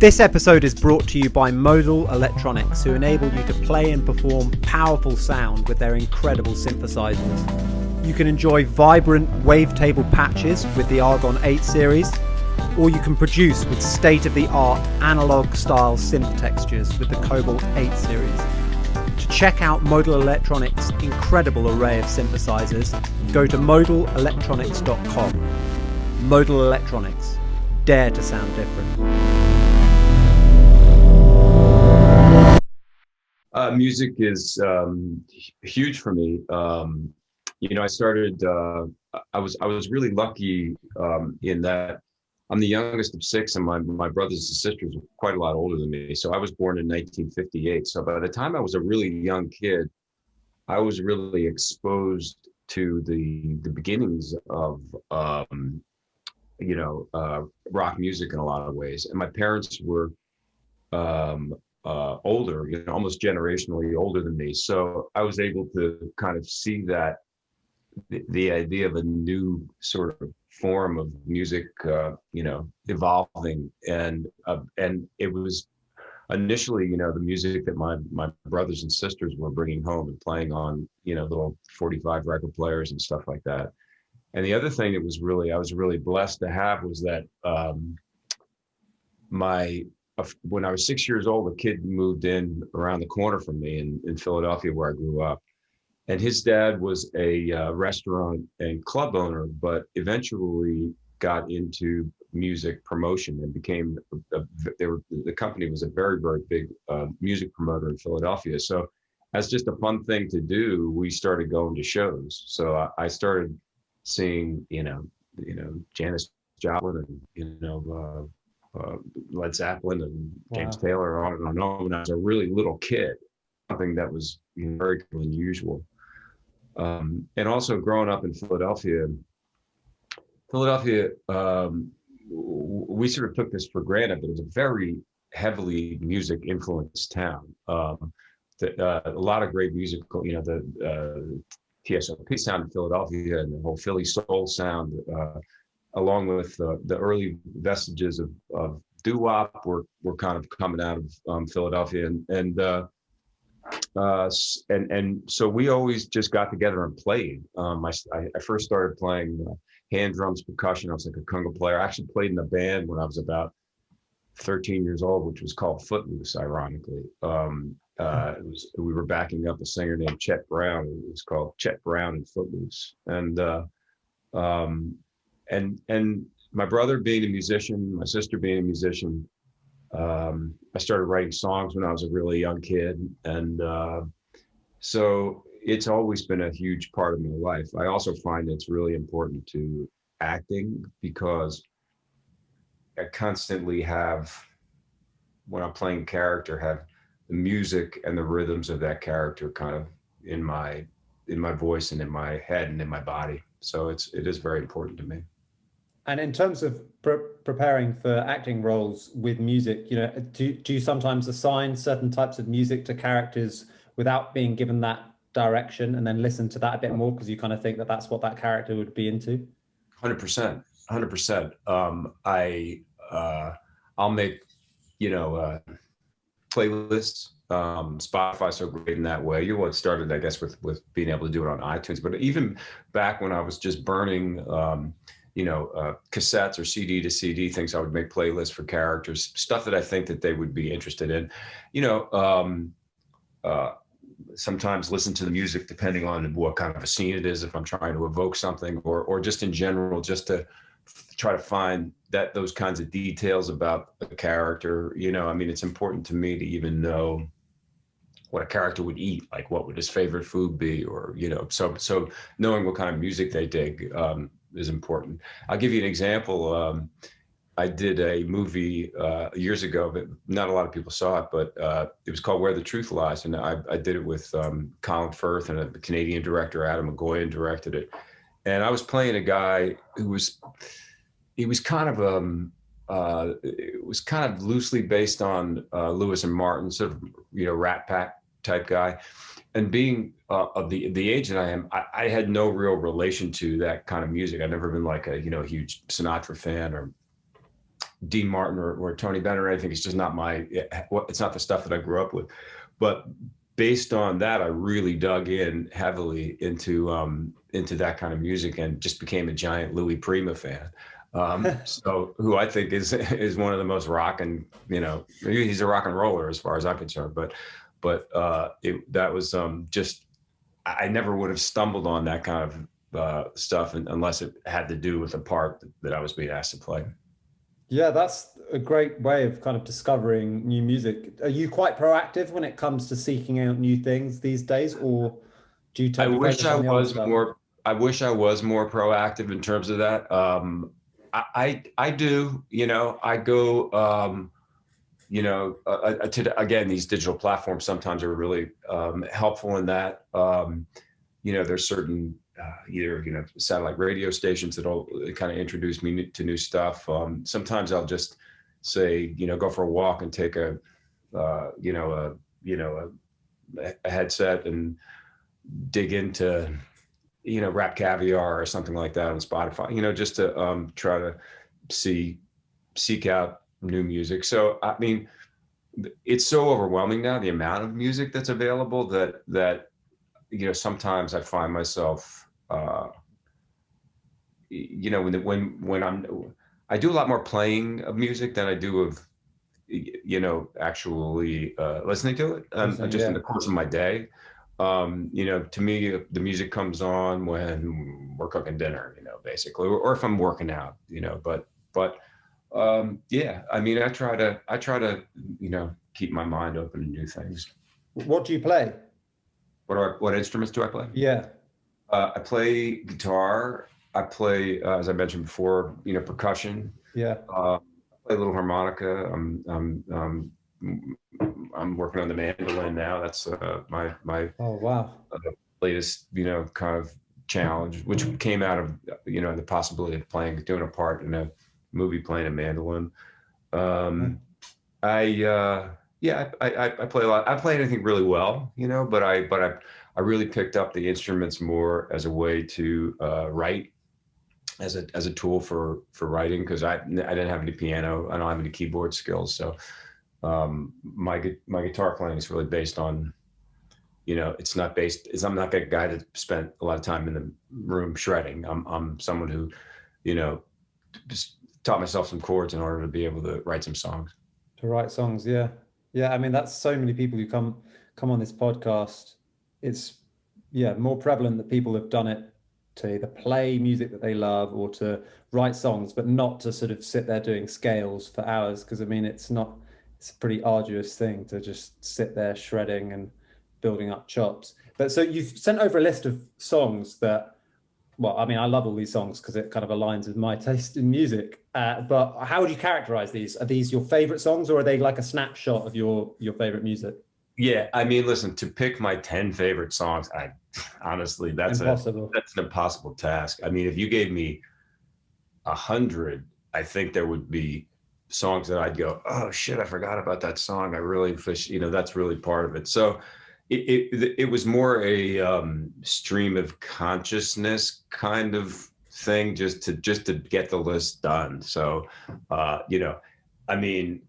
This episode is brought to you by Modal Electronics, who enable you to play and perform powerful sound with their incredible synthesizers. You can enjoy vibrant wavetable patches with the Argon 8 series, or you can produce with state-of-the-art analog-style synth textures with the Cobalt 8 series. To check out Modal Electronics' incredible array of synthesizers, go to modalelectronics.com. Modal Electronics. Dare to sound different. Music is huge for me. I started. I was really lucky in that I'm the youngest of six, and my brothers and sisters were quite a lot older than me. So I was born in 1958. So by the time I was a really young kid, I was really exposed to the beginnings of rock music in a lot of ways. And my parents were older, almost generationally older than me. So I was able to kind of see that the idea of a new sort of form of music, evolving, and it was initially, the music that my brothers and sisters were bringing home and playing on, little 45 record players and stuff like that. And the other thing that I was really blessed to have was that when I was 6 years old, a kid moved in around the corner from me in Philadelphia, where I grew up. And his dad was a restaurant and club owner, but eventually got into music promotion and became the company was a very, very big music promoter in Philadelphia. So as just a fun thing to do, we started going to shows. So I started seeing, Janis Joplin and, Led Zeppelin and James Taylor, on and on when I was a really little kid, something that was very unusual. And also growing up in Philadelphia, we sort of took this for granted, but it was a very heavily music influenced town. A lot of great musical, the TSOP sound in Philadelphia and the whole Philly soul sound, along with the early vestiges of doo-wop were kind of coming out of Philadelphia, and so we always just got together and played. I first started playing hand drums, percussion. I was like a conga player. I actually played in a band when I was about 13 years old, which was called Footloose, ironically. We were backing up a singer named Chet Brown. It was called Chet Brown and Footloose. And my brother being a musician, my sister being a musician, I started writing songs when I was a really young kid. And so it's always been a huge part of my life. I also find it's really important to acting, because I constantly have, when I'm playing character, have the music and the rhythms of that character kind of in my voice and in my head and in my body. So it is very important to me. And in terms of preparing for acting roles with music, do you sometimes assign certain types of music to characters without being given that direction, and then listen to that a bit more because you kind of think that that's what that character would be into? 100%. I'll make, playlists. Spotify's so great in that way. It started, I guess, with being able to do it on iTunes, but even back when I was just burning, cassettes or CD to CD things, I would make playlists for characters, stuff that I think that they would be interested in. Sometimes listen to the music depending on what kind of a scene it is, if I'm trying to evoke something, or just in general, just to try to find those kinds of details about a character. It's important to me to even know what a character would eat, like what would his favorite food be, or so knowing what kind of music they dig is important. I'll give you an example. I did a movie years ago, but not a lot of people saw it, but it was called Where the Truth Lies. And I did it with Colin Firth, and a Canadian director, Adam McGoyan, directed it. And I was playing a guy who was kind of loosely based on Lewis and Martin, sort of, Rat Pack type guy. And being of the age that I am, I had no real relation to that kind of music. I'd never been like a huge Sinatra fan or Dean Martin or Tony Bennett or anything. It's just not it's not the stuff that I grew up with. But based on that, I really dug in heavily into that kind of music and just became a giant Louis Prima fan. So who I think is one of the most rockin', he's a rock and roller as far as I'm concerned, but that was just, I never would have stumbled on that kind of stuff unless it had to do with a part that I was being asked to play. Yeah, that's a great way of kind of discovering new music. Are you quite proactive when it comes to seeking out new things these days, or do you tend to focus on the old stuff? I wish I was more proactive in terms of that. I do, I go, again, these digital platforms sometimes are really helpful in that. There's certain either satellite radio stations that'll kind of introduce me to new stuff. Sometimes I'll just say, go for a walk and take a headset and dig into Rap Caviar or something like that on Spotify, just to try to seek out new music. So, I mean, it's so overwhelming now, the amount of music that's available that sometimes I find myself, I do a lot more playing of music than I do of, actually listening to it, in the course of my day. To me, the music comes on when we're cooking dinner, basically, or if I'm working out, but I mean, I try to, keep my mind open to new things. What do you play? What instruments do I play? Yeah. I play guitar. I play, as I mentioned before, percussion. Yeah. I play a little harmonica. I'm working on the mandolin now. That's my oh wow latest kind of challenge, which came out of the possibility of doing a part in a movie playing a mandolin. I play a lot. I play anything really well, but I really picked up the instruments more as a way to write, as a tool for writing, because I didn't have any piano. I don't have any keyboard skills, so my guitar playing is really based on, I'm not a guy that spent a lot of time in the room shredding. I'm someone who, just taught myself some chords in order to be able to write some songs. To write songs, yeah. I mean, that's so many people who come on this podcast. It's more prevalent that people have done it to either play music that they love or to write songs, but not to sort of sit there doing scales for hours. Because I mean, it's a pretty arduous thing to just sit there shredding and building up chops. But so you've sent over a list of songs that, well, I mean, I love all these songs because it kind of aligns with my taste in music. But how would you characterize these? Are these your favorite songs, or are they like a snapshot of your favorite music? Yeah, I mean, listen, to pick my 10 favorite songs, honestly, that's an impossible task. I mean, if you gave me 100, I think there would be songs that I'd go, oh shit, I forgot about that song. I really wish, that's really part of it. So it was more a stream of consciousness kind of thing, just to get the list done. So, I mean,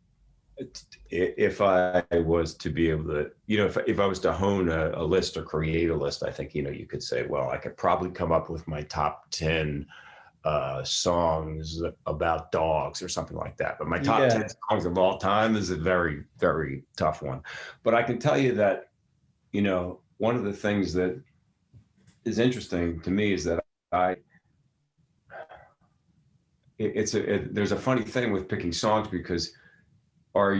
if I was to be able to, if I was to hone a list or create a list, I think, you could say, well, I could probably come up with my top 10 songs about dogs or something like that. But my top 10 songs of all time is a very, very tough one. But I can tell you that, one of the things that is interesting to me is that there's a funny thing with picking songs, because how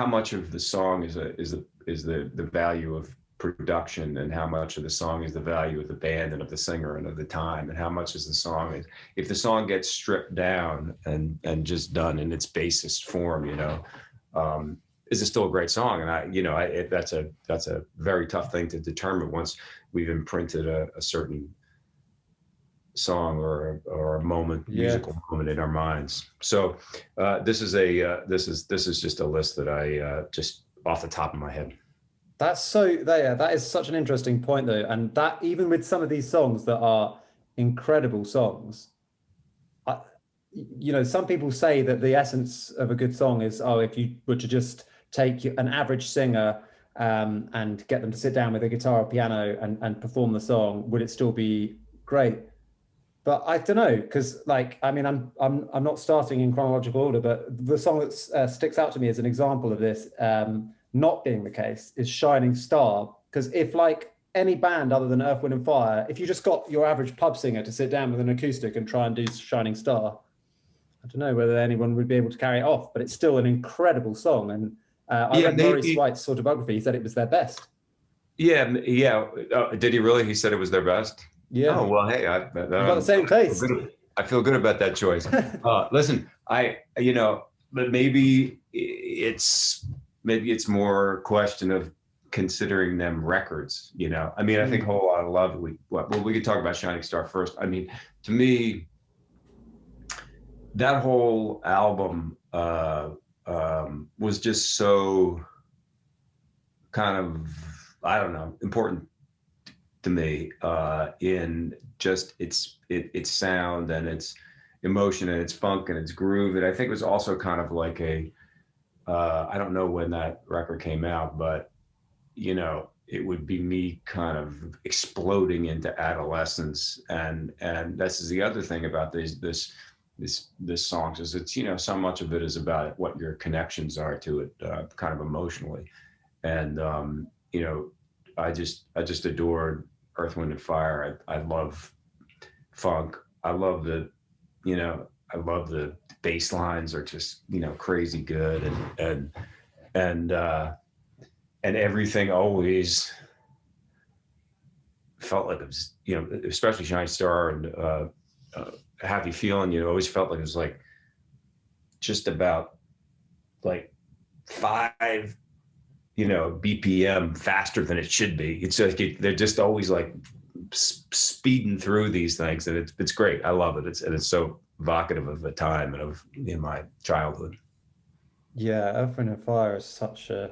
much of the song is the value of production, and how much of the song is the value of the band and of the singer and of the time, and how much is the song, if the song gets stripped down and just done in its basest form, is it still a great song? And that's a very tough thing to determine once we've imprinted a certain song or a moment, musical moment in our minds. So this is just a list that I just off the top of my head. That is such an interesting point, though, and that even with some of these songs that are incredible songs, some people say that the essence of a good song is, oh, if you were to just take an average singer and get them to sit down with a guitar or piano and perform the song, would it still be great? But I don't know, because I'm not starting in chronological order, but the song that sticks out to me as an example of this not being the case is Shining Star. Because if any band other than Earth, Wind and Fire, if you just got your average pub singer to sit down with an acoustic and try and do Shining Star, I don't know whether anyone would be able to carry it off, but it's still an incredible song. And I read Maurice White's autobiography. He said it was their best. Yeah. Did he really? He said it was their best? Yeah. Oh, well, hey, You've got the same taste. I feel good about that choice. Listen, but maybe it's more a question of considering them records, I mean, I think a whole lot of love. We could talk about Shining Star first. I mean, to me, that whole album was just so kind of, I don't know, important to me in just its sound and its emotion and its funk and its groove. And I think it was also kind of like I don't know when that record came out, but it would be me kind of exploding into adolescence. And this is the other thing about this songs is it's, so much of it is about what your connections are to it, kind of emotionally. And, I just adored Earth, Wind and Fire. I love funk. I love the bass lines are just, crazy good. And everything always felt like it was, especially Shining Star and Happy Feeling, always felt like it was like just about like 5 BPM faster than it should be. It's like they're just always like speeding through these things, and it's great. I love it. It's so evocative of a time and of my childhood. Yeah, Earth, Wind and Fire is such a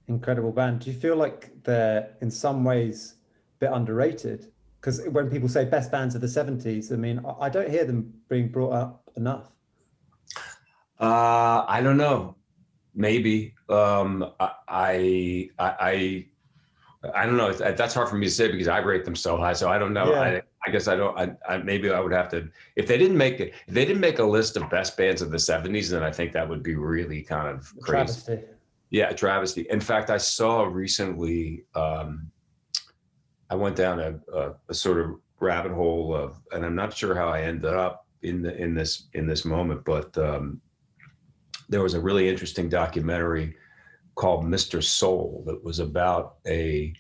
incredible band. Do you feel like they're in some ways a bit underrated? Because when people say best bands of the 70s, I mean, I don't hear them being brought up enough. I don't know. Maybe. I don't know. That's hard for me to say because I rate them so high. So I don't know. Yeah. I guess I don't. Maybe I would have to. If they didn't make a list of best bands of the 70s, then I think that would be really kind of crazy. Travesty. Yeah, a travesty. In fact, I saw recently. I went down a sort of rabbit hole of, and I'm not sure how I ended up in this moment, but there was a really interesting documentary called Mr. Soul that was about a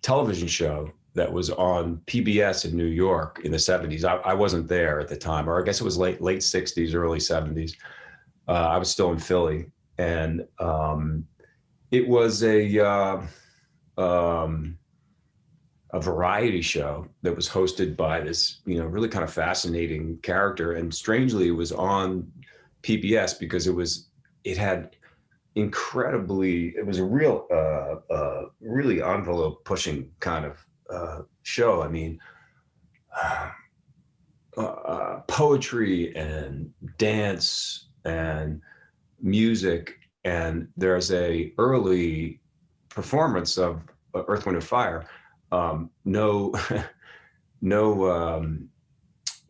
television show that was on PBS in New York in the 70s. I wasn't there at the time, or I guess it was late 60s, early 70s. I was still in Philly, and it was a variety show that was hosted by this, really kind of fascinating character. And strangely, it was on PBS because it was a real, really envelope pushing kind of show. I mean, poetry and dance and music. And there's a early performance of Earth, Wind and Fire. No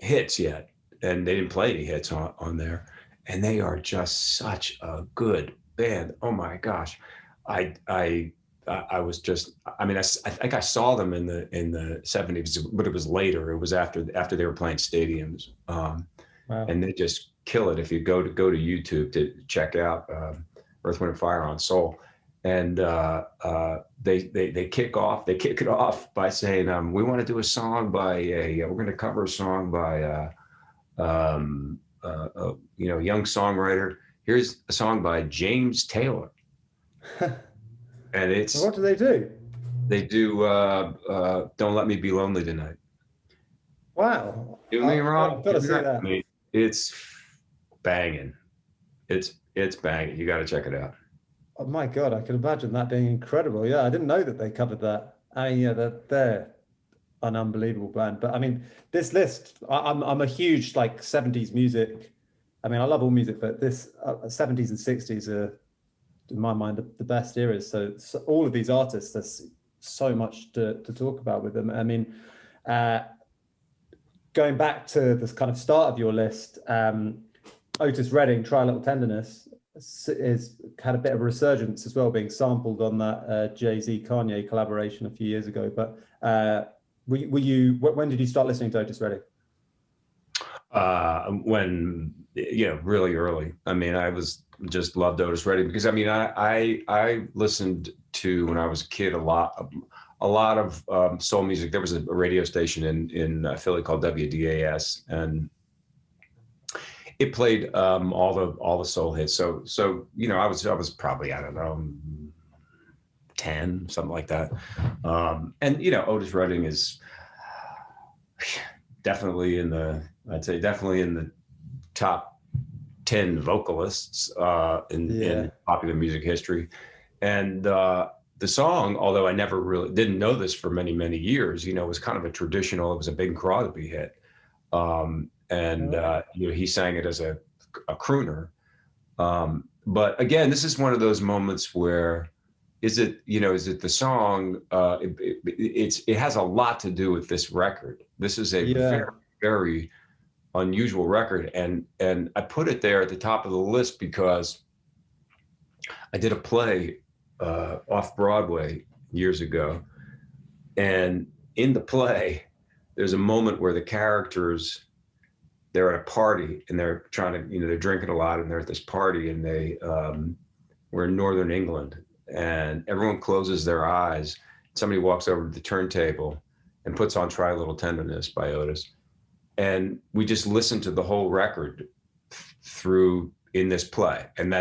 hits yet. And they didn't play any hits on there. And they are just such a good band. Oh my gosh. I was just, I mean, I think I saw them in the 70s, but it was later. It was after they were playing stadiums. Wow. And they just kill it. If you go to YouTube to check out Earth, Wind and Fire on Soul. And they kick it off by saying, we want to do a song we're going to cover a song by young songwriter. Here's a song by James Taylor. And it's, what do? They do Don't Let Me Be Lonely Tonight. Wow. You mean wrong? I've got to see that. I mean, it's banging. It's banging. You got to check it out. Oh my God, I can imagine that being incredible. Yeah, I didn't know that they covered that. I mean, yeah, they're an unbelievable band. But I mean, this list, I'm a huge like 70s music. I mean, I love all music, but this 70s and 60s are, in my mind, the best eras. So all of these artists, there's so much to talk about with them. I mean, going back to this kind of start of your list, Otis Redding, Try a Little Tenderness, is had a bit of a resurgence as well, being sampled on that Jay-Z Kanye collaboration a few years ago. But when did you start listening to Otis Redding? When, really early. I mean, I was just loved Otis Redding because I mean, I listened to, when I was a kid, a lot of soul music. There was a radio station in Philly called WDAS, and it played all the soul hits. So I was probably, I don't know, 10, something like that. And Otis Redding is definitely in the top 10 vocalists in popular music history. And the song, although I never really didn't know this for many, many years, was kind of it was a Bing Crosby hit. He sang it as a crooner. But again, this is one of those moments where, is it the song? It has a lot to do with this record. This is a very, very unusual record. And I put it there at the top of the list because I did a play off Broadway years ago. And in the play, there's a moment where the characters, they're at a party and they're trying to, they're drinking a lot and they're at this party, and we're in Northern England, and everyone closes their eyes. Somebody walks over to the turntable and puts on Try a Little Tenderness by Otis. And we just listened to the whole record through in this play. And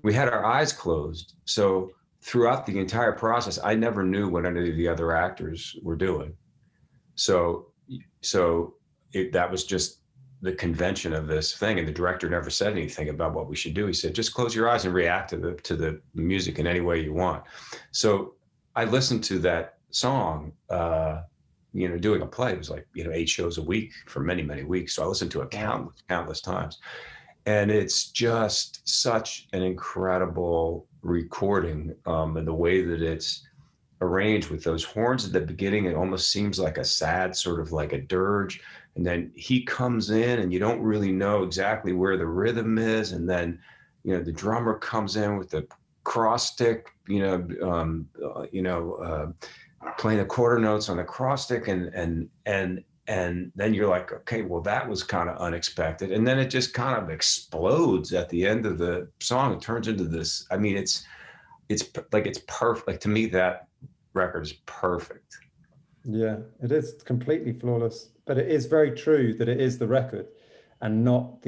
we had our eyes closed. So throughout the entire process, I never knew what any of the other actors were doing. So that was just the convention of this thing. And the director never said anything about what we should do. He said, just close your eyes and react to the music in any way you want. So I listened to that song, doing a play. It was like, 8 shows a week for many, many weeks. So I listened to it countless times. And it's just such an incredible recording. And the way that it's arranged with those horns at the beginning, it almost seems like a sad sort of like a dirge. And then he comes in and you don't really know exactly where the rhythm is. And then, the drummer comes in with the cross stick, playing the quarter notes on the cross stick. And then you're like, okay, well, that was kind of unexpected. And then it just kind of explodes at the end of the song. It turns into this, I mean, it's perfect. Like, to me, that record is perfect. Yeah, it is completely flawless, but it is very true that it is the record and not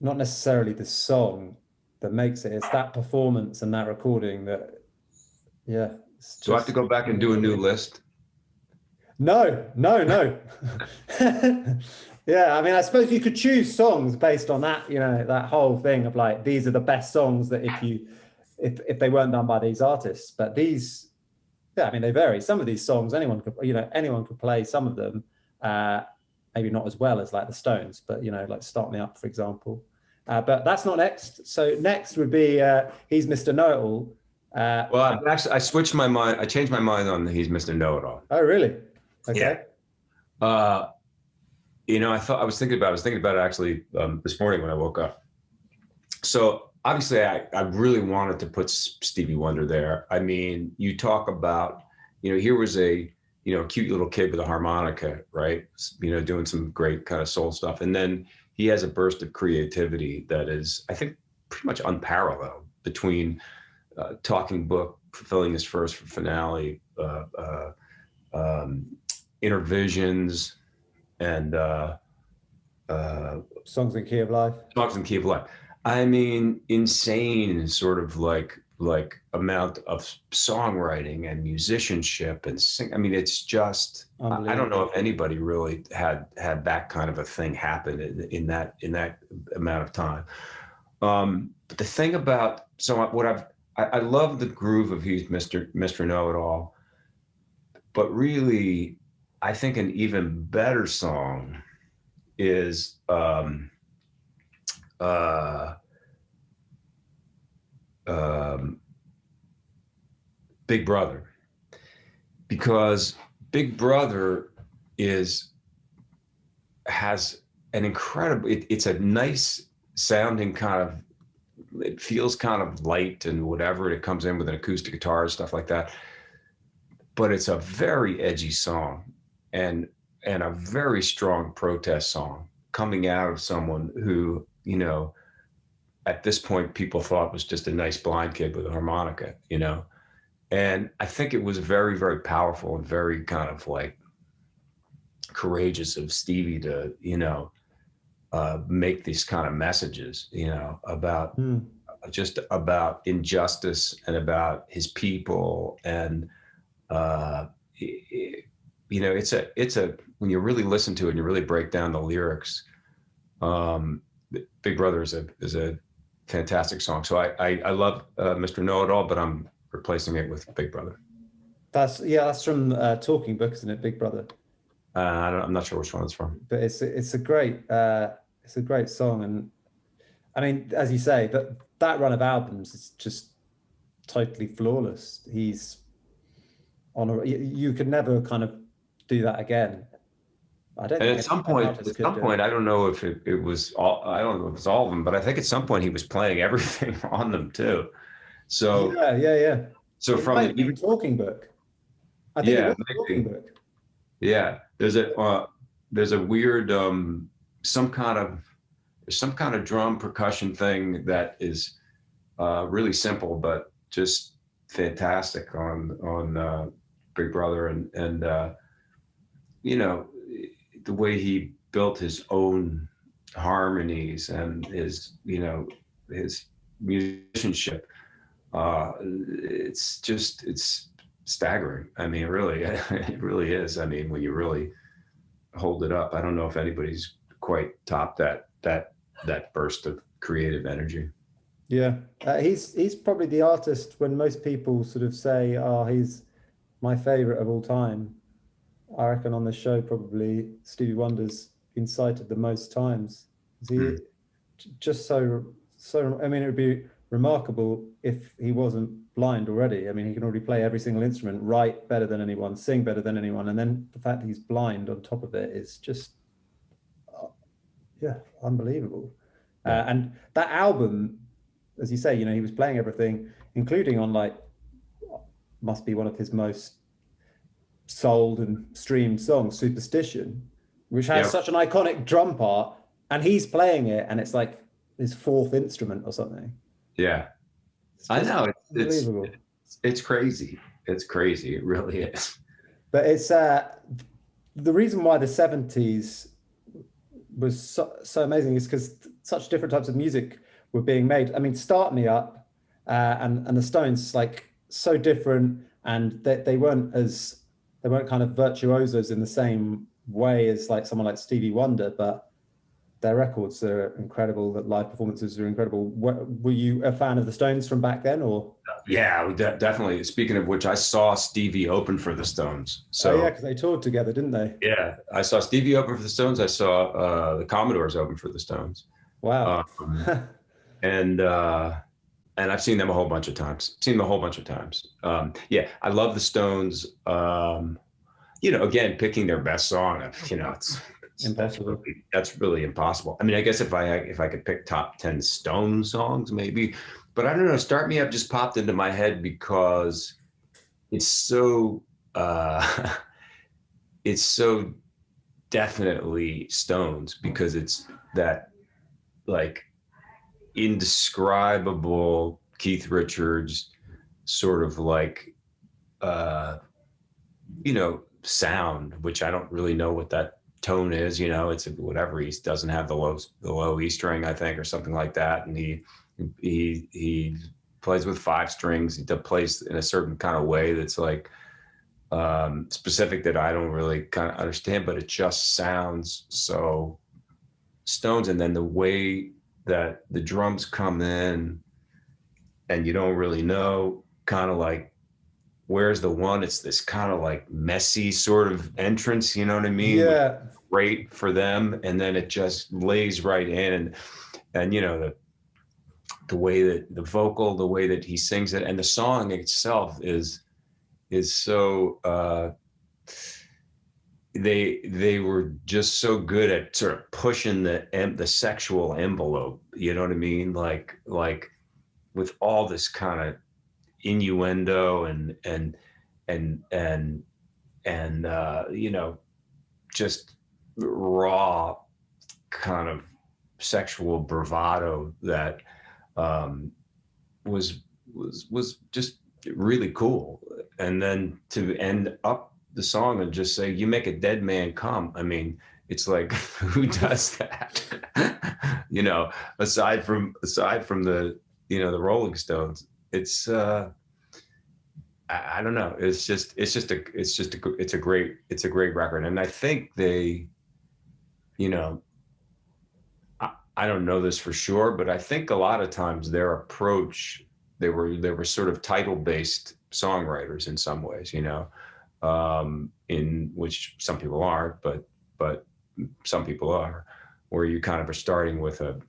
necessarily the song that makes it. It's that performance and that recording that, So I have to go back and do a new list? No. Yeah, I mean, I suppose you could choose songs based on that, that whole thing of like, these are the best songs that if they weren't done by these artists. But these, I mean, they vary. Some of these songs, anyone could play some of them, maybe not as well as like the Stones, but like Start Me Up, for example. But that's not next. So next would be He's Mr. Know-It-All. Well, I switched my mind. I changed my mind on He's Mr. Know-It-All. Oh, really? Okay. Yeah. I was thinking about it actually this morning when I woke up. So obviously I really wanted to put Stevie Wonder there. I mean, you talk about, here was a, cute little kid with a harmonica, right? Doing some great kind of soul stuff. And then he has a burst of creativity that is, I think, pretty much unparalleled between Talking Book, fulfilling his first finale, Intervisions, and Songs in Key of Life. Songs in Key of Life. I mean, insane sort of like amount of songwriting and musicianship and sing. I mean, it's just, I don't know if anybody really had that kind of a thing happen in that amount of time. But the thing about, I love the groove of He's Mr. Know-It-All. But really, I think an even better song is um, Big Brother, because Big Brother has an incredible. It's a nice sounding kind of. It feels kind of light and whatever. It comes in with an acoustic guitar, stuff like that. But it's a very edgy song, and a very strong protest song coming out of someone who, at this point people thought was just a nice blind kid with a harmonica. And I think it was very, very powerful and very kind of like courageous of Stevie to, make these kind of messages, about just about injustice and about his people. And, it's a, when you really listen to it and you really break down the lyrics, Big Brother is a fantastic song. So I love Mr. Know-It-All, but I'm replacing it with Big Brother. That's from Talking Book, isn't it? Big Brother. I'm not sure which one it's from, but it's a great song. And I mean, as you say, that run of albums is just totally flawless. He's you could never kind of do that again. I don't. And at some point, I don't know if it was all. I don't know if it's all of them, but I think at some point he was playing everything on them too. So yeah. So from even Talking Book, I think it was Talking Book. Yeah, there's a weird some kind of drum percussion thing that is really simple but just fantastic on Big Brother, and the way he built his own harmonies and his musicianship. It's staggering. I mean, really, it really is. I mean, when you really hold it up, I don't know if anybody's quite topped that burst of creative energy. Yeah, he's probably the artist when most people sort of say, "Oh, he's my favorite of all time." I reckon on the show, probably Stevie Wonder's been cited the most times. He just so. I mean, it would be remarkable if he wasn't blind already. I mean, he can already play every single instrument, write better than anyone, sing better than anyone, and then the fact that he's blind on top of it is just, unbelievable. And that album, as you say, he was playing everything, including on must be one of his most sold and streamed songs, Superstition, which has such an iconic drum part, and he's playing it, and it's like his fourth instrument or something. Yeah, I know. It's crazy. It's crazy. It really is. But it's the reason why the 70s was so amazing is because such different types of music were being made. I mean, Start Me Up and the Stones, so different, and they weren't kind of virtuosos in the same way as someone like Stevie Wonder, but their records are incredible. That live performances are incredible. Were you a fan of the Stones from back then, or? Yeah, definitely. Speaking of which, I saw Stevie open for the Stones. So because they toured together, didn't they? Yeah, I saw Stevie open for the Stones. I saw the Commodores open for the Stones. Wow. And I've seen them a whole bunch of times. I love the Stones. Again, picking their best song. It's impossible. That's really impossible. I mean, I guess if I could pick top 10 Stone songs, maybe, but I don't know. Start Me Up just popped into my head because it's so definitely Stones, because it's that indescribable Keith Richards sort of sound, which I don't really know what that tone is. It's whatever. He doesn't have the low E string, I think, or something like that, and he plays with 5 strings. He plays in a certain kind of way that's specific that I don't really kind of understand, but it just sounds so Stones. And then the way that the drums come in and you don't really know, kind of Where's the One? It's this kind of like messy sort of entrance, you know what I mean? Yeah. Great for them, and then it just lays right in, and you know the way that the vocal, the way that he sings it, and the song itself is so. They were just so good at sort of pushing the sexual envelope, you know what I mean? Like with all this kind of innuendo and you know, just raw kind of sexual bravado that was just really cool. And then to end up the song and just say, "You make a dead man come." I mean, it's like, who does that? You know, aside from the, you know, the Rolling Stones, it's I don't know. It's a great record. And I think they, you know, I don't know this for sure, but I think a lot of times their approach, they were sort of title based songwriters in some ways, you know, in which some people aren't, but some people are, where you kind of are starting with a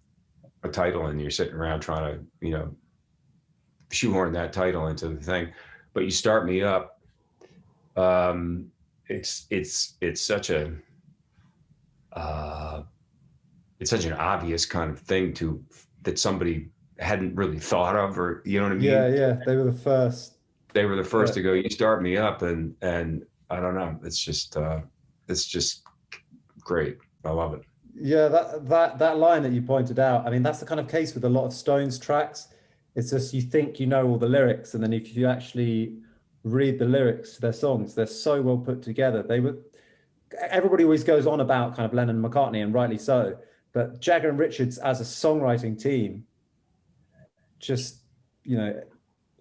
title and you're sitting around trying to, you know, shoehorn that title into the thing. But You Start Me Up, it's such an obvious kind of thing that somebody hadn't really thought of, or you know what I mean? Yeah, they were the first. They were the first to go, "You Start Me Up," and I don't know, it's just great. I love it. Yeah, that line that you pointed out, I mean, that's the kind of case with a lot of Stones tracks. It's just, you think you know all the lyrics, and then if you actually read the lyrics to their songs, they're so well put together. Everybody always goes on about kind of Lennon and McCartney, and rightly so, but Jagger and Richards as a songwriting team, just, you know,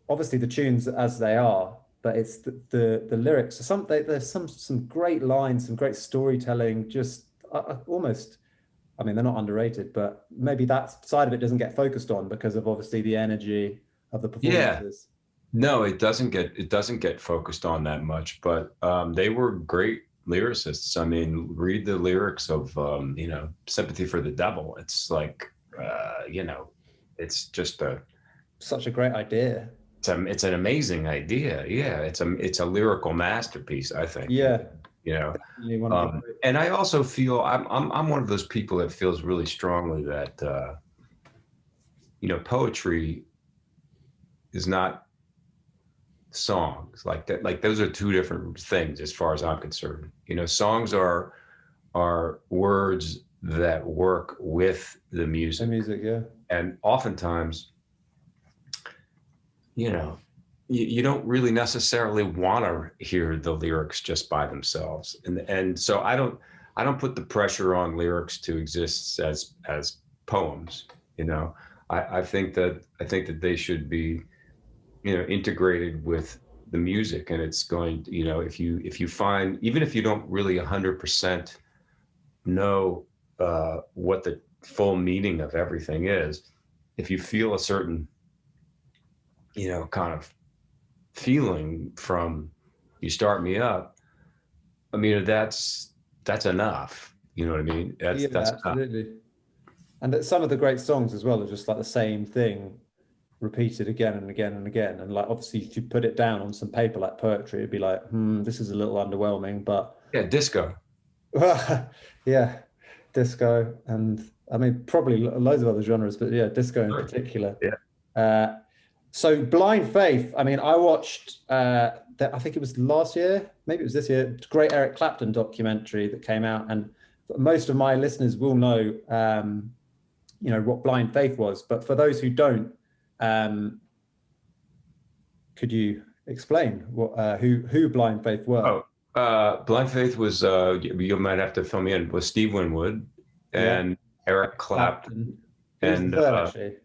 obviously the tunes as they are, but it's the lyrics. There's some great lines, some great storytelling, just almost, I mean, they're not underrated, but maybe that side of it doesn't get focused on because of obviously the energy of the performances. Yeah. No, it doesn't get focused on that much, but they were great lyricists. I mean, read the lyrics of you know, "Sympathy for the Devil." It's like you know, it's just such a great idea. It's an amazing idea. Yeah, it's a lyrical masterpiece, I think. Yeah. You know, and I also feel I'm one of those people that feels really strongly that you know, poetry is not songs like that. Like, those are two different things as far as I'm concerned. You know, songs are words that work with the music. The music, yeah. And oftentimes, you know, you don't really necessarily want to hear the lyrics just by themselves, and so I don't put the pressure on lyrics to exist as poems. You know, I think that they should be, you know, integrated with the music, and it's going to, you know, if you find, even if you don't really 100% know what the full meaning of everything is, if you feel a certain, you know, kind of feeling from "You Start Me Up," I mean, that's enough. You know what I mean? That's absolutely. Enough. And that some of the great songs as well are just like the same thing repeated again and again and again. And like, obviously, if you put it down on some paper like poetry, it'd be like, this is a little underwhelming. But yeah, disco. Yeah, disco, and I mean, probably loads of other genres, but yeah, disco in particular. Yeah. So Blind Faith, I mean, I watched that, I think it was last year, maybe it was this year, great Eric Clapton documentary that came out, and most of my listeners will know, you know, what Blind Faith was. But for those who don't, could you explain what who Blind Faith were? Blind Faith was, you might have to fill me in, was Steve Winwood and Eric Clapton. And the third, actually.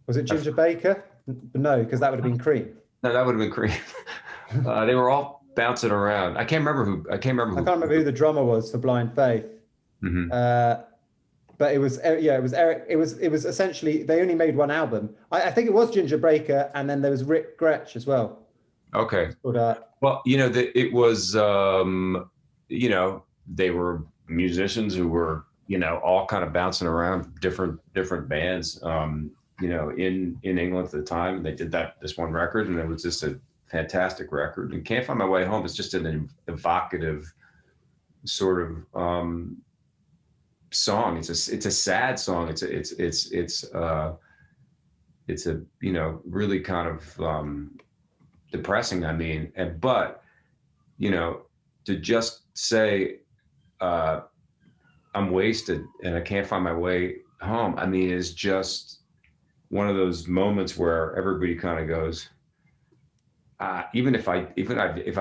Was it Ginger Baker? No, because that would have been Cream. No, that would have been Cream. They were all bouncing around. I can't remember who the drummer was for Blind Faith. Mm-hmm. But it was yeah, it was Eric. It was essentially they only made one album. I think it was Ginger Breaker, and then there was Rick Gretsch as well. Okay. Called, Well, it was, they were musicians who were, all kind of bouncing around different bands, in England at the time. And they did this one record, and it was just a fantastic record. And Can't Find My Way Home is just an evocative sort of song. It's a sad song. It's a really kind of depressing. I mean, but to just say I'm wasted and I can't find my way home, I mean, is just one of those moments where everybody kind of goes, even if I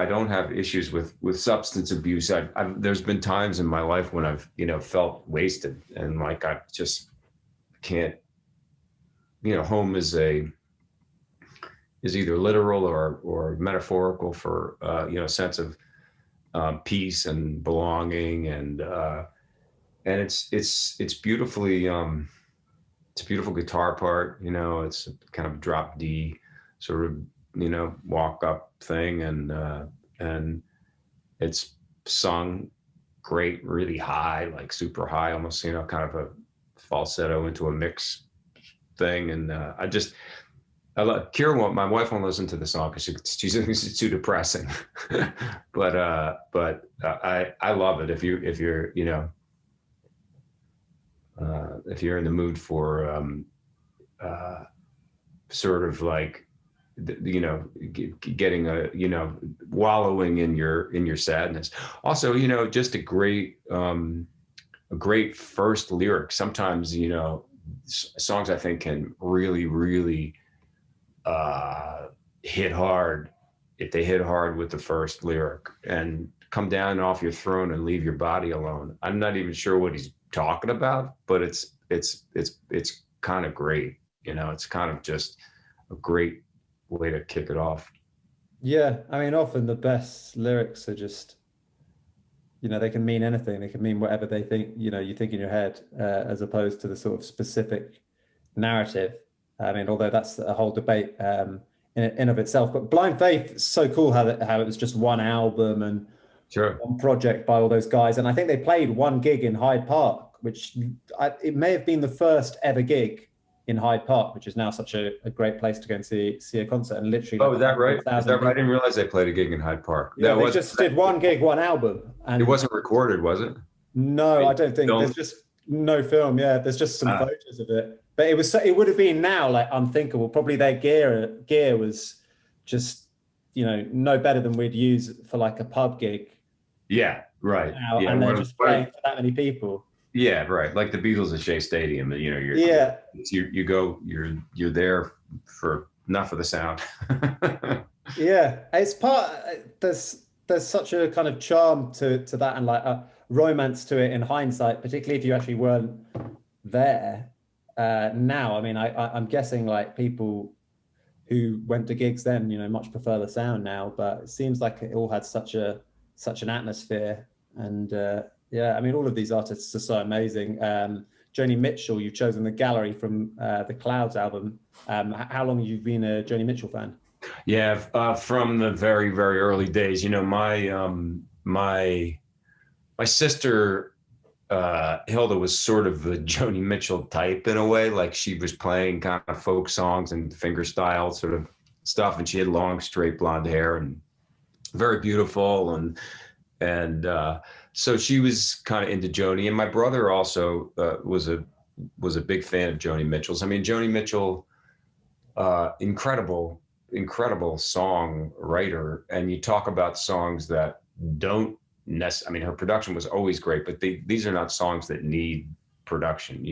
don't have issues with substance abuse, there's been times in my life when I've felt wasted, and like I just can't. Home is either literal or metaphorical for a sense of peace and belonging, and it's beautifully it's a beautiful guitar part. It's a kind of drop D sort of walk up thing, and it's sung great, really high, like super high, almost kind of a falsetto into a mix thing. And I love Kira. My wife won't listen to the song because she thinks it's too depressing. but I love it. If you're in the mood for sort of like getting wallowing in your sadness. Also, just a great first lyric. Sometimes songs I think can really hit hard if they hit hard with the first lyric and come down off your throne and leave your body alone. I'm not even sure what he's talking about, but it's kind of great. It's kind of just a great way to kick it off. Yeah, I mean, often the best lyrics are just, they can mean anything. They can mean whatever they think, you think in your head, as opposed to the sort of specific narrative. I mean, although that's a whole debate in of itself. But Blind Faith is so cool how it was just one album and sure, one project by all those guys. And I think they played one gig in Hyde Park, which it may have been the first ever gig in Hyde Park, which is now such a great place to go and see a concert. And literally, is that right? Is that right? I didn't realize they played a gig in Hyde Park. Yeah, they just did one gig, one album, and it wasn't recorded, was it? No, I don't think. There's just no film. Yeah, there's just some photos of it. But it would have been now like unthinkable. Probably their gear was just no better than we'd use for like a pub gig. Yeah, right. Now, yeah, and they're just playing for that many people. Yeah, right. Like the Beatles at Shea Stadium. You're there not for the sound. Yeah, it's there's such a kind of charm to that, and like a romance to it in hindsight, particularly if you actually weren't there. Now, I mean, I'm guessing like people who went to gigs then, much prefer the sound now, but it seems like it all had such an atmosphere. And yeah, I mean, all of these artists are so amazing. Joni Mitchell, you've chosen the Gallery from the Clouds album. How long have you been a Joni Mitchell fan? Yeah, from the very, very early days. My sister Hilda was sort of the Joni Mitchell type in a way. Like she was playing kind of folk songs and fingerstyle sort of stuff, and she had long, straight blonde hair and very beautiful, and so she was kind of into Joni. And my brother also was a big fan of Joni Mitchell's. I mean, Joni Mitchell, incredible songwriter. And you talk about songs that don't I mean, her production was always great, but these are not songs that need production.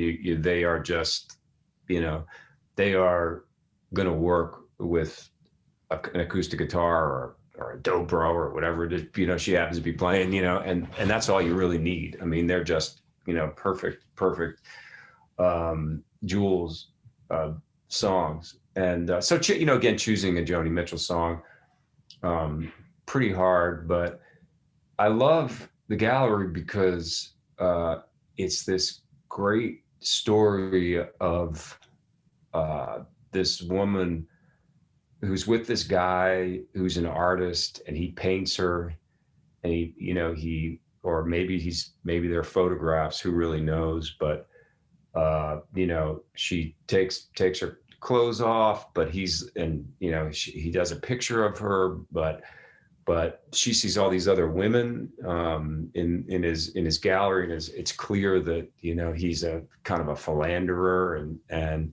They are just, they are going to work with an acoustic guitar or a dobro or whatever it is, she happens to be playing, and that's all you really need. I mean, they're just, perfect jewels of songs. And so, again, choosing a Joni Mitchell song, pretty hard, but I love the Gallery because it's this great story of this woman who's with this guy who's an artist, and he paints her, and or maybe they're photographs, who really knows, but she takes her clothes off, but he does a picture of her, but she sees all these other women in his gallery, and it's clear that he's a kind of a philanderer, and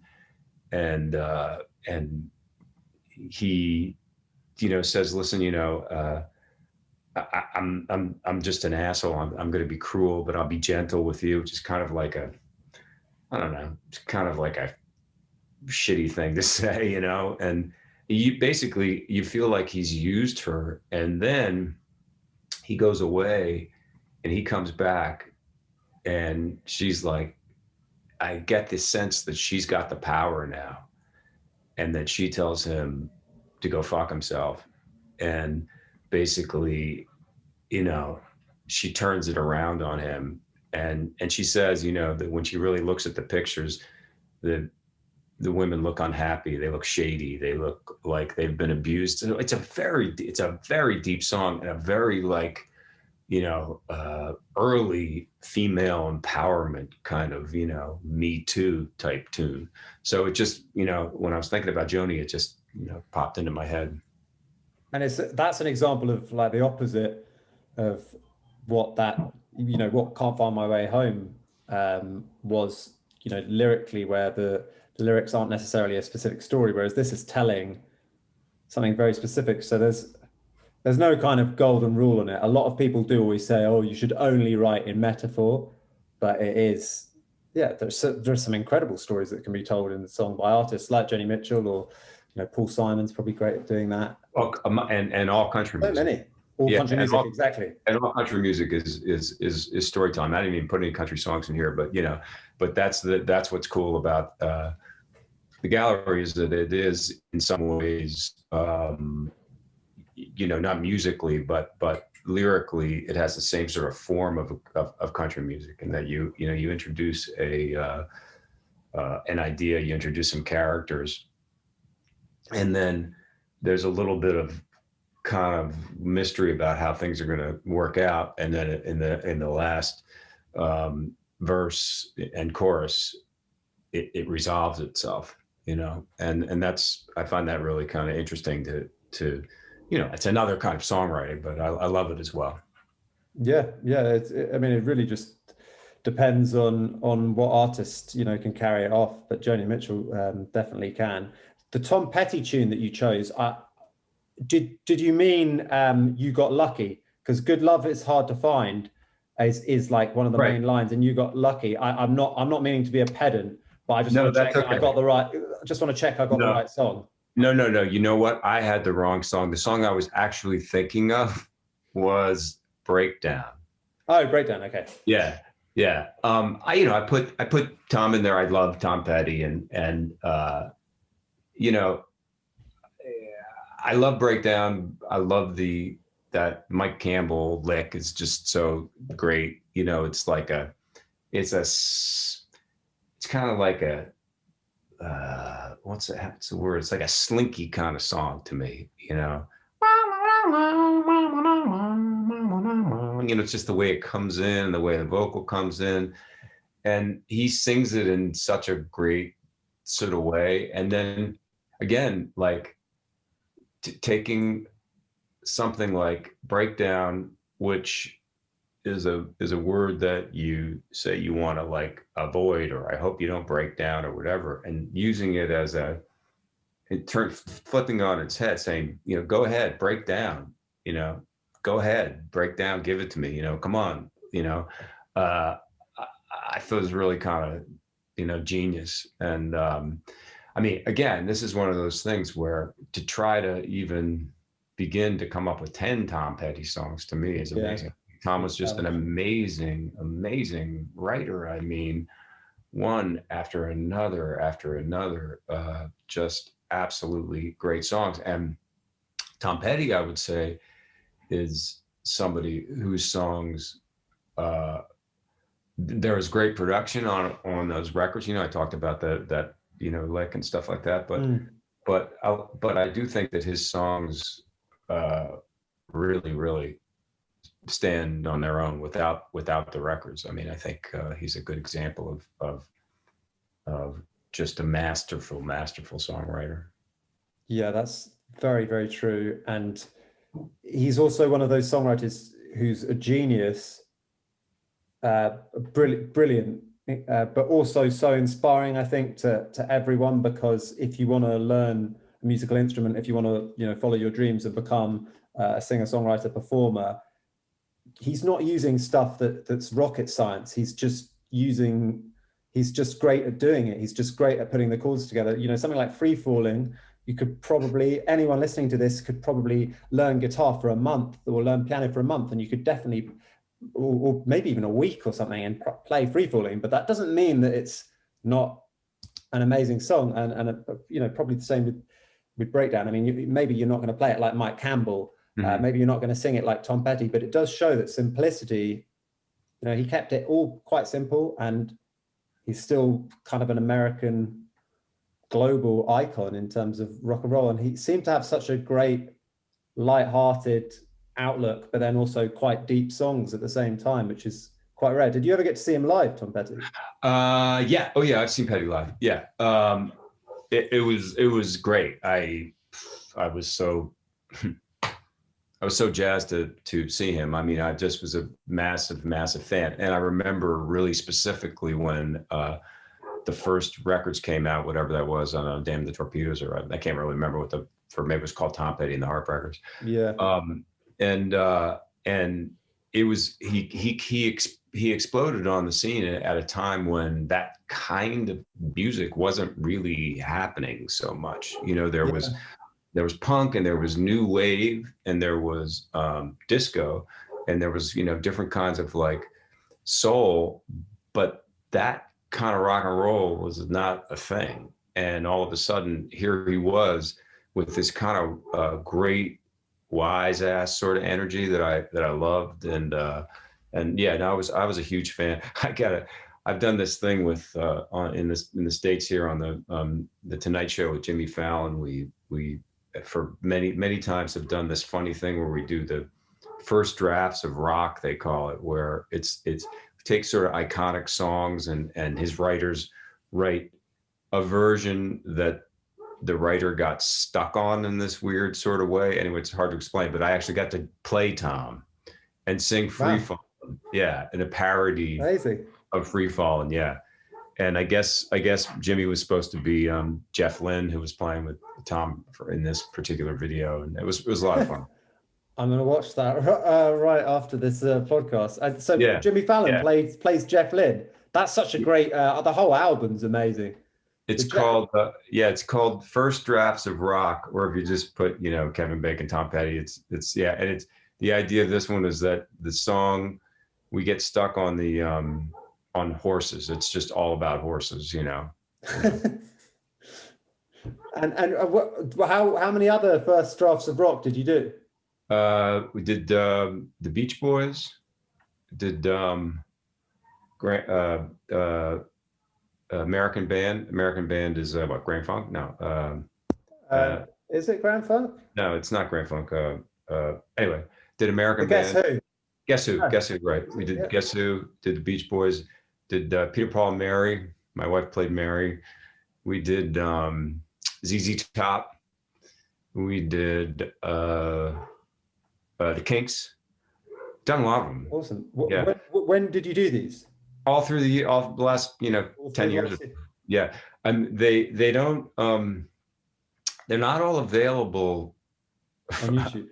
he says, listen, I'm just an asshole. I'm going to be cruel, but I'll be gentle with you, which is kind of like I don't know, it's kind of like a shitty thing to say, and you feel like he's used her, and then he goes away and he comes back, and she's like, I get this sense that she's got the power now, and that she tells him to go fuck himself. And basically, she turns it around on him. And she says, that when she really looks at the pictures, the women look unhappy. They look shady. They look like they've been abused. So it's a very deep song, and a very early female empowerment kind of, Me Too type tune. So it just, when I was thinking about Joni, it just, popped into my head. And that's an example of like the opposite of what that, what Can't Find My Way Home was, lyrically, where the lyrics aren't necessarily a specific story, whereas this is telling something very specific. So there's no kind of golden rule on it. A lot of people do always say, oh, you should only write in metaphor, but it is, there's some incredible stories that can be told in the song by artists like Joni Mitchell, or Paul Simon's probably great at doing that. Well, and all country music. So many. All country music, exactly. And all country music is storytelling. I didn't even put any country songs in here, but that's what's cool about the gallery, is that it is in some ways, not musically, but lyrically, it has the same sort of form of country music, and that you introduce an idea, you introduce some characters, and then there's a little bit of kind of mystery about how things are going to work out, and then in the last verse and chorus, it resolves itself, and that's, I find that really kind of interesting to it's another kind of songwriting, but I love it as well. Yeah. It really just depends on what artist can carry it off, but Joni Mitchell definitely can. The Tom Petty tune that you chose, did you mean You Got Lucky? Because Good Love Is Hard to Find is like one of the main lines, and You Got Lucky. I'm not meaning to be a pedant, but I just want to check I got the right. Just want to check I got the right song. No. You know what? I had the wrong song. The song I was actually thinking of was Breakdown. Oh, Breakdown. Okay. Yeah. I put Tom in there. I love Tom Petty, and I love Breakdown. I love that Mike Campbell lick is just so great. It's kind of like a, what's the word? It's like a slinky kind of song to me, it's just the way it comes in, the way the vocal comes in, and he sings it in such a great sort of way. And then again, like taking something like breakdown, which is a word that you say you want to like avoid, or I hope you don't break down or whatever, and using it as flipping on its head, saying, go ahead, break down, go ahead, break down, give it to me, come on, I thought it was really kind of, genius. And again, this is one of those things where to try to even begin to come up with 10 Tom Petty songs, to me, is amazing. Tom was just an amazing, amazing writer. One after another, just absolutely great songs. And Tom Petty, I would say, is somebody whose songs there was great production on those records. You know, I talked about that you know, lick and stuff like that. But I do think that his songs really stand on their own without the records. I mean, I think he's a good example of just a masterful songwriter. Yeah, that's very, very true. And he's also one of those songwriters who's a genius, brilliant, but also so inspiring, I think, to everyone, because if you want to learn a musical instrument, if you want to, you know, follow your dreams and become a singer, songwriter, performer, he's not using stuff that's rocket science. He's just great at doing it. He's just great at putting the chords together. You know, something like Free Falling, you could probably, anyone listening to this could probably learn guitar for a month or learn piano for a month, and you could definitely, or maybe even a week or something, and play Free Falling. But that doesn't mean that it's not an amazing song. And you know, probably the same with Breakdown. I mean, maybe you're not going to play it like Mike Campbell. Maybe you're not going to sing it like Tom Petty, but it does show that simplicity, you know, he kept it all quite simple, and he's still kind of an American global icon in terms of rock and roll. And he seemed to have such a great light-hearted outlook, but then also quite deep songs at the same time, which is quite rare. Did you ever get to see him live, Tom Petty? Yeah. Oh yeah, I've seen Petty live. Yeah. It was great. I was so jazzed to see him. I mean, I just was a massive fan. And I remember really specifically when the first records came out, whatever that was, on Damn the Torpedoes, or I can't really remember what maybe it was called Tom Petty and the Heartbreakers. Yeah. And it was, he exploded on the scene at a time when that kind of music wasn't really happening so much. You know, there was punk, and there was new wave, and there was disco, and there was, you know, different kinds of like soul, but that kind of rock and roll was not a thing. And all of a sudden, here he was with this kind of great wise ass sort of energy that I loved, and yeah, and I was a huge fan. I've done this thing with in the States here on the Tonight Show with Jimmy Fallon. We for many times have done this funny thing where we do the first drafts of rock, they call it, where it's takes sort of iconic songs, and his writers write a version that the writer got stuck on in this weird sort of way. Anyway, it's hard to explain, but I actually got to play Tom and sing Free Fall. Yeah, in a parody of Free Fallin'. Yeah. And I guess Jimmy was supposed to be Jeff Lynne, who was playing with Tom in this particular video, and it was a lot of fun. I'm going to watch that right after this podcast. So yeah, Jimmy Fallon plays Jeff Lynne. That's such a great. The whole album's amazing. It's called it's called First Drafts of Rock, or if you just put, you know, Kevin Bacon, Tom Petty, it's and it's the idea of this one is that the song, we get stuck on the on horses. It's just all about horses, you know. And how many other First Drafts of Rock did you do? We did the Beach Boys, did American Band. American Band is what, Grand Funk? No. Is it Grand Funk? No, it's not Grand Funk. Anyway, did American Guess Band. Who? Guess Who? Guess Who? Right. We did Guess Who. Did the Beach Boys. Did Peter, Paul, and Mary. My wife played Mary. We did ZZ Top. We did the Kinks. Done a lot of them. Awesome. When did you do these? All through the last 10 years. Yeah, and they don't. They're not all available on YouTube.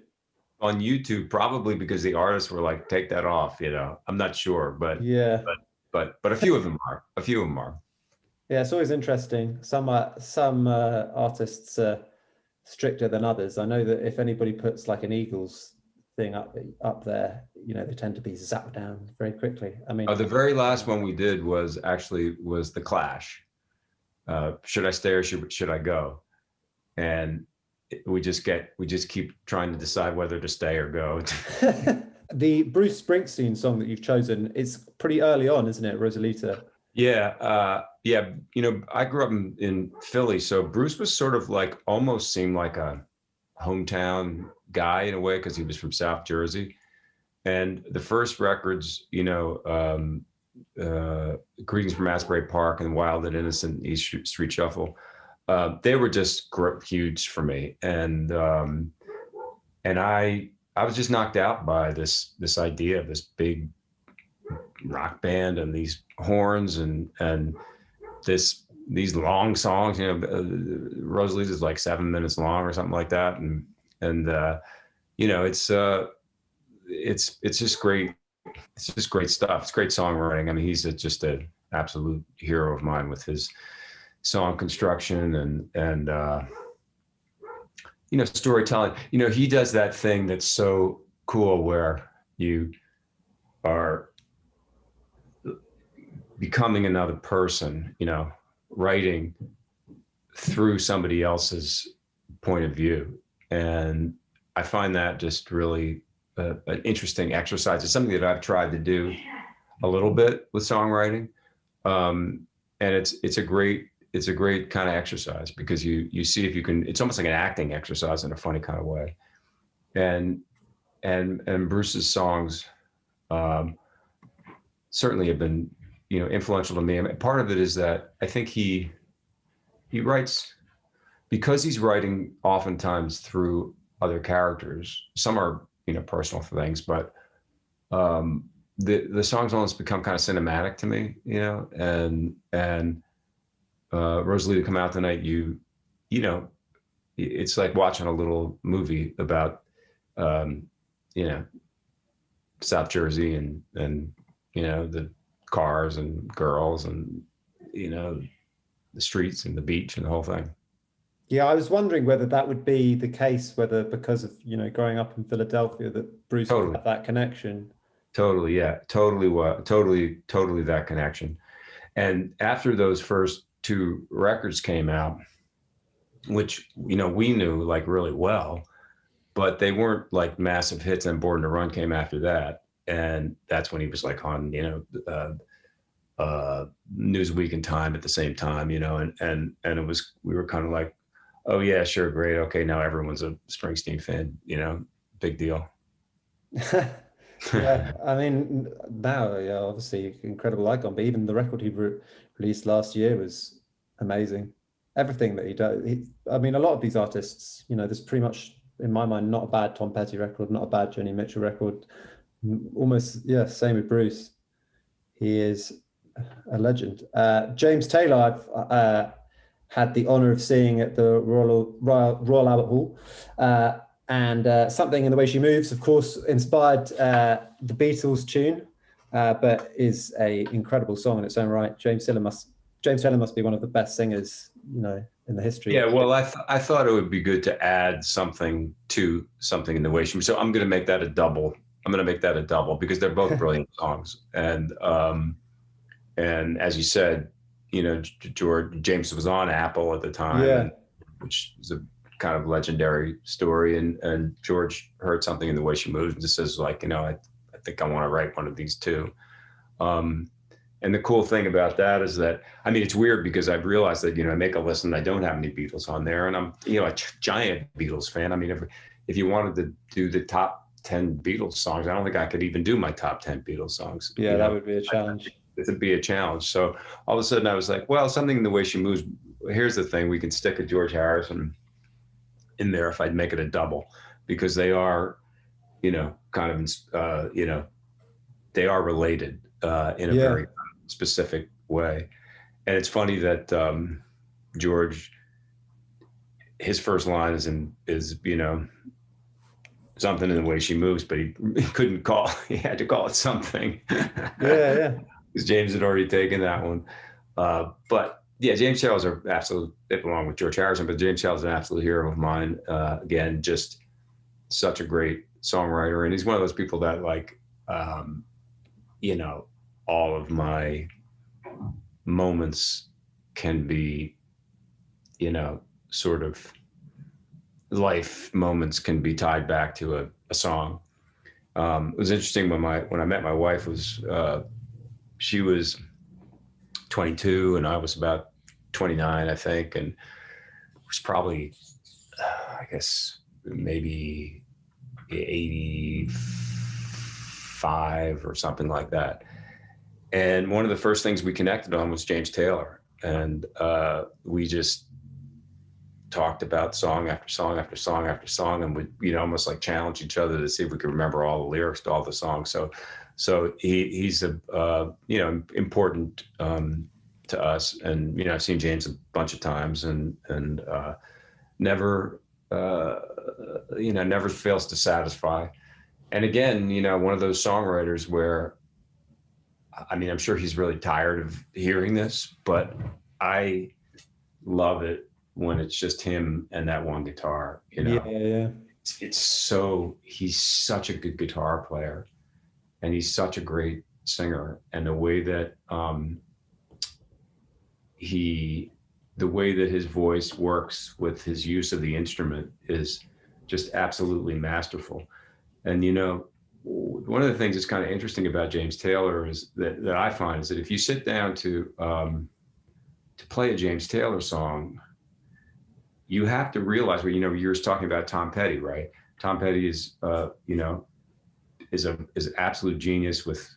On YouTube, probably because the artists were like, take that off. You know, I'm not sure, but yeah, but a few of them are. A few of them are. Yeah, it's always interesting. Some artists are stricter than others. I know that if anybody puts like an Eagles thing up there, you know, they tend to be zapped down very quickly. I mean, the very last one we did was the Clash. Should I stay or should I go? And we just keep trying to decide whether to stay or go. The Bruce Springsteen song that you've chosen, it's pretty early on, isn't it, Rosalita? Yeah. You know, I grew up in Philly, so Bruce was sort of like almost seemed like a hometown guy in a way because he was from South Jersey. And the first records, you know, Greetings from Asbury Park and Wild and Innocent, East Street Shuffle, they were just huge for me. And I was just knocked out by this idea of this big rock band and these horns and these long songs. You know, Rosalita is like 7 minutes long or something like that, and you know, it's just great. It's just great stuff. It's great songwriting. I mean, he's just an absolute hero of mine with his song construction and you know, storytelling. You know, he does that thing that's so cool where you are becoming another person, you know, writing through somebody else's point of view. And I find that just really an interesting exercise. It's something that I've tried to do a little bit with songwriting. And it's a great kind of exercise because you see if you can, it's almost like an acting exercise in a funny kind of way. And Bruce's songs certainly have been, you know, influential to me. I mean, part of it is that I think he writes because he's writing oftentimes through other characters. Some are, you know, personal things, but the songs almost become kind of cinematic to me, you know. And Rosalita Come Out Tonight, you know, it's like watching a little movie about you know, South Jersey and you know, the cars and girls and, you know, the streets and the beach and the whole thing. Yeah, I was wondering whether that would be the case, whether because of, you know, growing up in Philadelphia that Bruce would Totally. have that connection. Totally. Yeah. Totally that connection. And after those first two records came out, which, you know, we knew like really well, but they weren't like massive hits, and Born to Run came after that. And that's when he was like on, you know, Newsweek and Time at the same time, you know, and it was, we were kind of like, oh yeah, sure, great, okay, now everyone's a Springsteen fan, you know, big deal. Yeah, I mean, now, yeah, obviously incredible icon, but even the record he released last year was amazing. Everything that he does, I mean, a lot of these artists, you know, there's pretty much, in my mind, not a bad Tom Petty record, not a bad Joni Mitchell record. Almost, yeah, same with Bruce. He is a legend. James Taylor, I've had the honor of seeing at the Royal Albert Hall. And Something in the Way She Moves, of course, inspired the Beatles tune, but is a incredible song in its own right. James Taylor must be one of the best singers, you know, in the history. Yeah, well, I thought it would be good to add something to Something in the Way She Moves. So I'm going to make that a double. Because they're both brilliant songs. And as you said, you know, James was on Apple at the time, Yeah. which is a kind of legendary story. And George heard Something in the Way She Moves and just says like, you know, I think I want to write one of these too. And the cool thing about that is that, I mean, it's weird because I've realized that, you know, I make a list and I don't have any Beatles on there, and I'm, you know, a giant Beatles fan. I mean, if you wanted to do the top 10 Beatles songs, I don't think I could even do my top 10 Beatles songs. Yeah, you that know? would be a challenge. It would be a challenge. So all of a sudden I was like, well, Something in the Way She Moves, here's the thing, we can stick a George Harrison in there if I'd make it a double, because they are, you know, kind of, you know, they are related in a very specific way. And it's funny that George, his first line is, you know, Something in the Way She Moves, but he couldn't call. He had to call it Something. Yeah. Because James had already taken that one. But yeah, James Taylor's an absolute, along with George Harrison, but James Taylor's an absolute hero of mine. Again, just such a great songwriter. And he's one of those people that like, you know, all of my moments can be, you know, sort of life moments can be tied back to a song. It was interesting when I met my wife was she was 22 and I was about 29, I think, and it was probably I guess maybe 85 or something like that. And one of the first things we connected on was James Taylor, and we just talked about song after song after song after song, and would almost like challenge each other to see if we could remember all the lyrics to all the songs. So he's a important to us, and I've seen James a bunch of times, and never never fails to satisfy. And again, one of those songwriters where, I mean, I'm sure he's really tired of hearing this, but I love it when it's just him and that one guitar, Yeah. He's such a good guitar player, and he's such a great singer. And the way that his voice works with his use of the instrument is just absolutely masterful. And one of the things that's kind of interesting about James Taylor is that I find is that if you sit down to play a James Taylor song, you have to realize, well, you were talking about Tom Petty, right? Tom Petty is an absolute genius with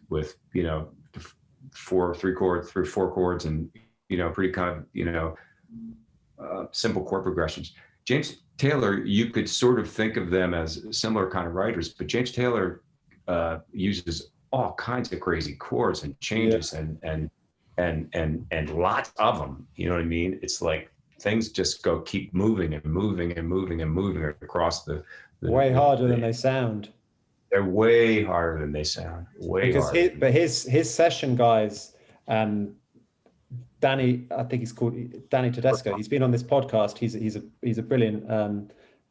4 chords and pretty kind of simple chord progressions. James Taylor, you could sort of think of them as similar kind of writers, but James Taylor uses all kinds of crazy chords and changes and lots of them. You know what I mean? It's like things just keep moving and moving and moving and moving across the way harder than they sound. They're way harder than they sound. But his session guys, Danny, I think he's called Danny Tedesco. He's been on this podcast. He's a brilliant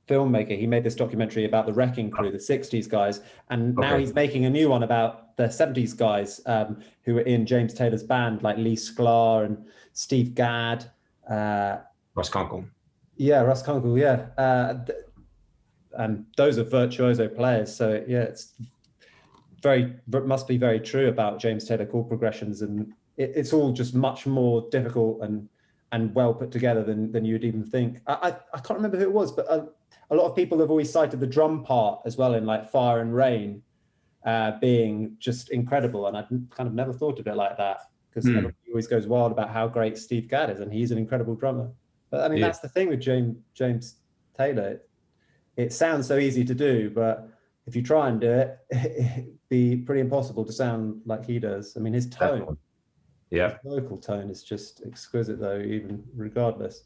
filmmaker. He made this documentary about the Wrecking Crew, the 60s guys, and now he's making a new one about the 70s guys who were in James Taylor's band, like Lee Sklar and Steve Gadd. Russ Kunkel. Yeah, Russ Kunkel, yeah. And those are virtuoso players. So yeah, must be very true about James Taylor chord progressions, and it's all just much more difficult and well put together than you'd even think. I can't remember who it was, but a lot of people have always cited the drum part as well in like Fire and Rain being just incredible, and I'd kind of never thought of it like that, because everybody always goes wild about how great Steve Gadd is, and he's an incredible drummer. But I mean, that's the thing with James Taylor. It sounds so easy to do, but if you try and do it, it'd be pretty impossible to sound like he does. I mean, his tone, his vocal tone is just exquisite, though, even regardless.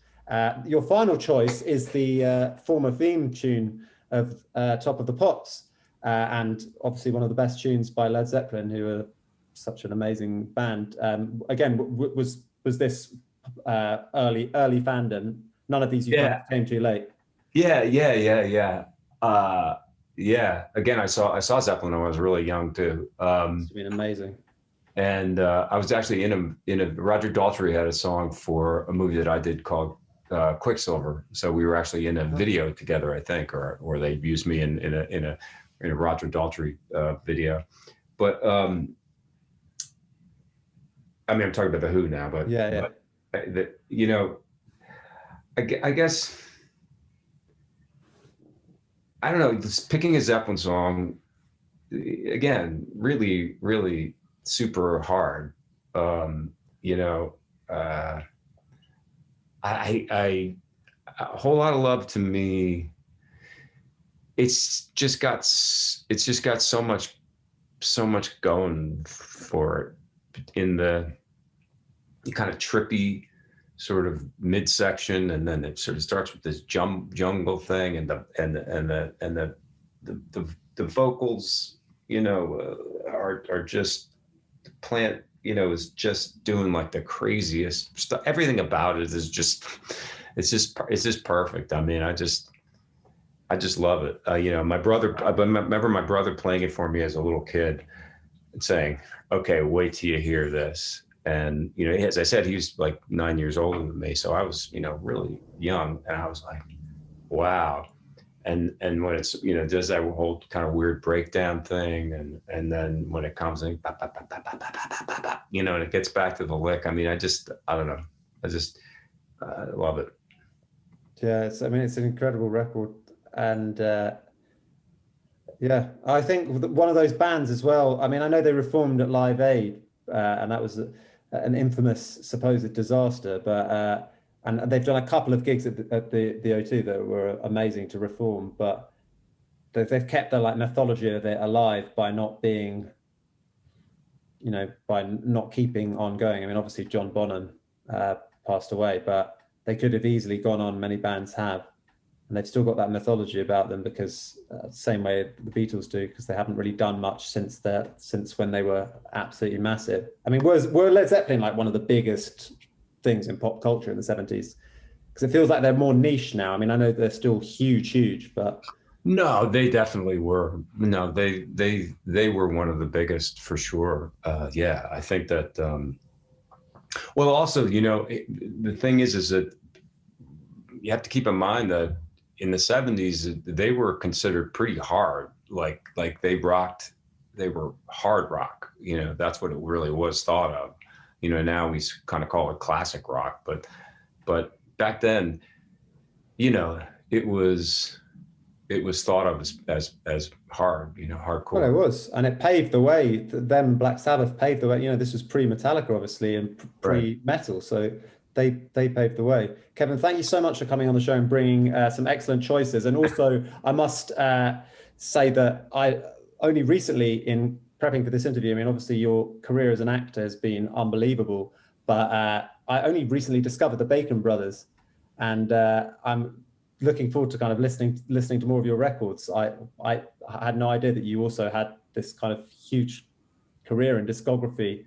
Your final choice is the former theme tune of Top of the Pops, and obviously one of the best tunes by Led Zeppelin, who are such an amazing band. Again, was this early fandom? None of these came too late. Yeah. Again, I saw Zeppelin when I was really young too. It's been amazing. And I was actually in a Roger Daltrey had a song for a movie that I did called Quicksilver. So we were actually in a video together, I think, or they used me in a Roger Daltrey video. But I mean, I'm talking about the Who now, but I guess. I don't know, just picking a Zeppelin song, again, really, really super hard. A Whole Lot of Love to me, it's just got so much going for it in the kind of trippy sort of midsection, and then it sort of starts with this jungle thing, and the vocals, are just, the plant, is just doing like the craziest stuff. Everything about it is just, it's just perfect. I mean, I just love it. I remember my brother playing it for me as a little kid and saying, "Okay, wait till you hear this." And, as I said, he was like 9 years older than me. So I was, really young, and I was like, wow. and when it's, you know, does that whole kind of weird breakdown thing, and then when it comes in, you know, and it gets back to the lick. I mean, I don't know, I just love it. Yeah, it's an incredible record, and yeah, I think one of those bands as well. I mean, I know they reformed at Live Aid, and that was an infamous supposed disaster, but and they've done a couple of gigs at the O2 that were amazing to reform, but they've kept the like mythology of it alive by not being, you know, by not keeping on going. I mean, obviously John Bonham passed away, but they could have easily gone on. Many bands have, and they've still got that mythology about them because same way the Beatles do, because they haven't really done much since when they were absolutely massive. I mean, were Led Zeppelin like one of the biggest things in pop culture in the 70s? Because it feels like they're more niche now. I mean, I know they're still huge, but no, they definitely were. No, they were one of the biggest for sure. Yeah, I think that. Well, also, you know, the thing is that you have to keep in mind that in the 70s they were considered pretty hard. Like they were hard rock. You know, that's what it really was thought of. You know, now we kind of call it classic rock, but back then, you know, it was thought of as hard, you know, hardcore. well, it was, and it paved the way. Them Black Sabbath paved the way. You know, this was pre-Metallica, obviously, and pre-metal, so they paved the way. Kevin, thank you so much for coming on the show and bringing some excellent choices. And also, I must say that I only recently, in prepping for this interview, I mean, obviously your career as an actor has been unbelievable, but I only recently discovered the Bacon Brothers, and I'm looking forward to kind of listening to more of your records. I had no idea that you also had this kind of huge career and discography.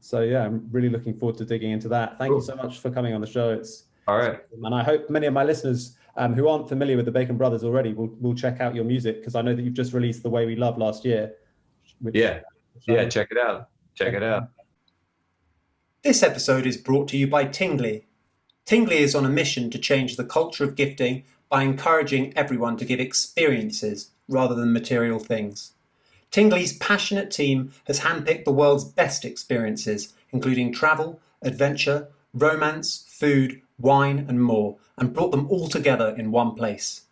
So yeah, I'm really looking forward to digging into that. Thank you so much for coming on the show. It's all right, and I hope many of my listeners who aren't familiar with the Bacon Brothers already will check out your music, because I know that you've just released The Way We Love last year. Yeah, check it out. Check it out. This episode is brought to you by Tingly. Tingly is on a mission to change the culture of gifting by encouraging everyone to give experiences rather than material things. Tingly's passionate team has handpicked the world's best experiences, including travel, adventure, romance, food, wine, and more, and brought them all together in one place.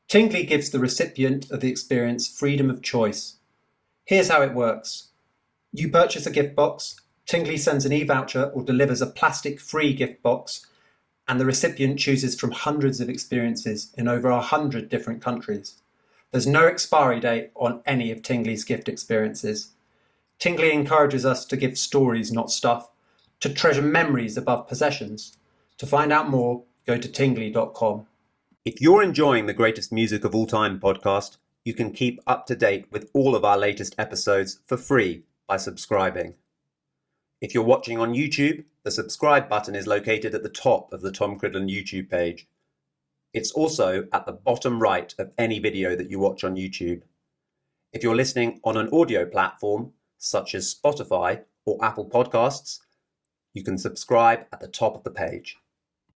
Tingly gives the recipient of the experience freedom of choice. Here's how it works. You purchase a gift box, Tingly sends an e-voucher or delivers a plastic-free gift box, and the recipient chooses from hundreds of experiences in over 100 different countries. There's no expiry date on any of Tingly's gift experiences. Tingly encourages us to give stories, not stuff, to treasure memories above possessions. To find out more, go to tingly.com. If you're enjoying the Greatest Music of All Time podcast, you can keep up to date with all of our latest episodes for free by subscribing. If you're watching on YouTube, the subscribe button is located at the top of the Tom Cridland YouTube page. It's also at the bottom right of any video that you watch on YouTube. If you're listening on an audio platform, such as Spotify or Apple Podcasts, you can subscribe at the top of the page.